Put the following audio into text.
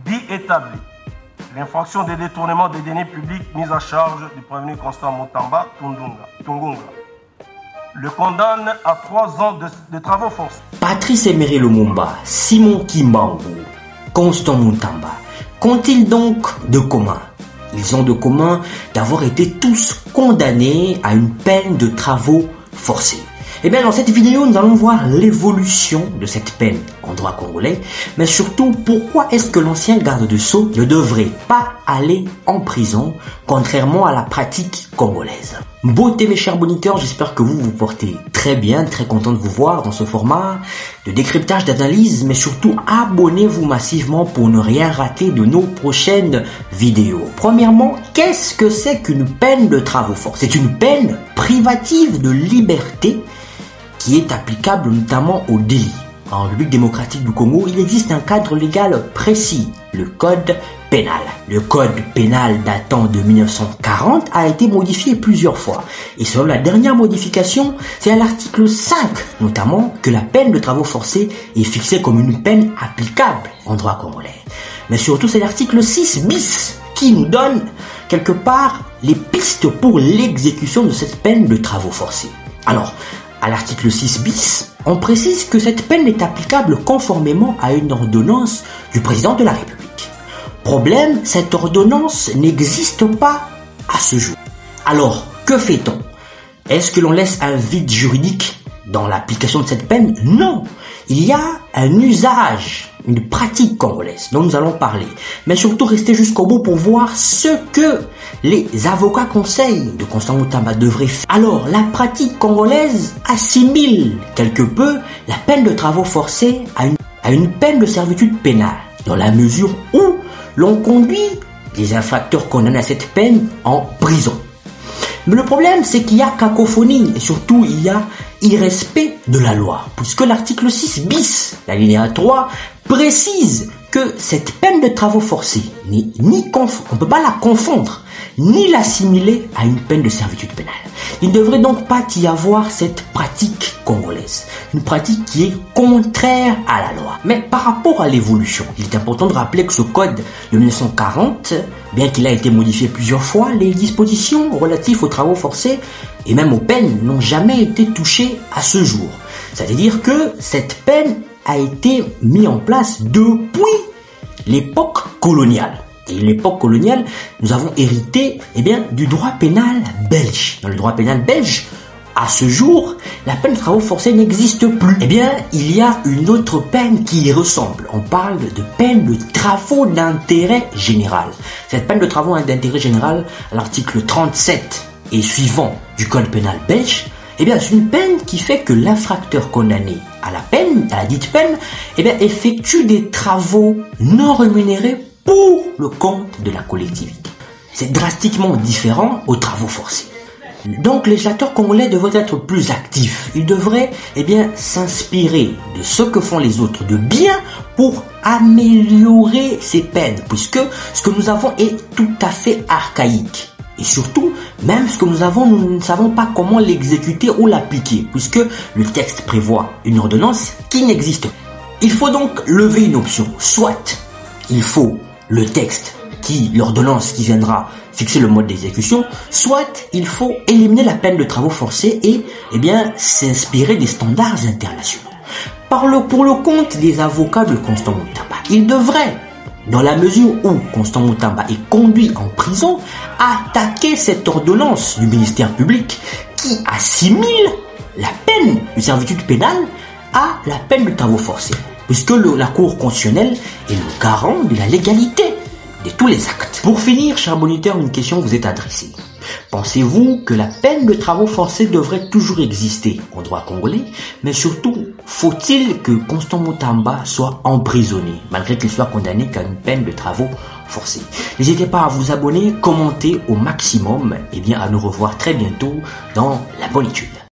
dit établi. L'infraction de détournement des deniers publics mise à charge du prévenu Constant Mutamba Tungunga le condamne à 3 ans de travaux forcés. Patrice Emery Lumumba, Simon Kimbangu, Constant Mutamba, qu'ont-ils donc de commun? Ils ont de commun d'avoir été tous condamnés à une peine de travaux forcés. Eh bien, dans cette vidéo, nous allons voir l'évolution de cette peine en droit congolais, mais surtout, pourquoi est-ce que l'ancien garde de Sceaux ne devrait pas aller en prison, contrairement à la pratique congolaise. Beauté mes chers moniteurs, j'espère que vous vous portez très bien, très content de vous voir dans ce format de décryptage, d'analyse, mais surtout abonnez-vous massivement pour ne rien rater de nos prochaines vidéos. Premièrement, qu'est-ce que c'est qu'une peine de travaux forcés? C'est une peine privative de liberté qui est applicable notamment au délit. En République démocratique du Congo, il existe un cadre légal précis, le code pénal. Le code pénal datant de 1940 a été modifié plusieurs fois. Et selon la dernière modification, c'est à l'article 5 notamment que la peine de travaux forcés est fixée comme une peine applicable en droit congolais. Mais surtout, c'est l'article 6 bis qui nous donne quelque part les pistes pour l'exécution de cette peine de travaux forcés. Alors, à l'article 6 bis, on précise que cette peine est applicable conformément à une ordonnance du président de la République. Problème, cette ordonnance n'existe pas à ce jour. Alors, que fait-on? Est-ce que l'on laisse un vide juridique dans l'application de cette peine? Non. Il y a un usage, une pratique congolaise dont nous allons parler. Mais surtout, restez jusqu'au bout pour voir ce que les avocats conseillent de Constant Mutamba devraient faire. Alors, la pratique congolaise assimile quelque peu la peine de travaux forcés à une peine de servitude pénale, dans la mesure où l'on conduit les infracteurs condamnés à cette peine en prison. Mais le problème, c'est qu'il y a cacophonie et surtout il y a irrespect de la loi, puisque l'article 6 bis, l'alinéa 3, précise que cette peine de travaux forcés on ne peut pas la confondre ni l'assimiler à une peine de servitude pénale. Il ne devrait donc pas y avoir cette pratique congolaise, une pratique qui est contraire à la loi. Mais par rapport à l'évolution, il est important de rappeler que ce code de 1940, bien qu'il a été modifié plusieurs fois, les dispositions relatives aux travaux forcés et même aux peines n'ont jamais été touchées à ce jour. C'est-à-dire que cette peine a été mise en place depuis l'époque coloniale. Et l'époque coloniale, nous avons hérité du droit pénal belge. Dans le droit pénal belge, à ce jour, la peine de travaux forcés n'existe plus. Il y a une autre peine qui y ressemble. On parle de peine de travaux d'intérêt général. Cette peine de travaux d'intérêt général, à l'article 37 et suivant du code pénal belge, c'est une peine qui fait que l'infracteur condamné à la dite peine, effectue des travaux non rémunérés pour le compte de la collectivité. C'est drastiquement différent aux travaux forcés. Donc, les législateurs congolais devraient être plus actifs. Ils devraient, s'inspirer de ce que font les autres de bien pour améliorer ces peines, puisque ce que nous avons est tout à fait archaïque. Et surtout, même ce que nous avons, nous ne savons pas comment l'exécuter ou l'appliquer, puisque le texte prévoit une ordonnance qui n'existe pas. Il faut donc lever une option. Soit il faut le texte l'ordonnance qui viendra fixer le mode d'exécution, soit il faut éliminer la peine de travaux forcés et s'inspirer des standards internationaux. Pour le compte des avocats de Constant Mutamba, il devrait, dans la mesure où Constant Mutamba est conduit en prison, attaquer cette ordonnance du ministère public qui assimile la peine de servitude pénale à la peine de travaux forcés, puisque la Cour constitutionnelle est le garant de la légalité de tous les actes. Pour finir, chers moniteurs, une question vous est adressée. Pensez-vous que la peine de travaux forcés devrait toujours exister en droit congolais? Mais surtout, faut-il que Constant Mutamba soit emprisonné, malgré qu'il soit condamné qu'à une peine de travaux forcés? N'hésitez pas à vous abonner, commenter au maximum, à nous revoir très bientôt dans la bonne étude.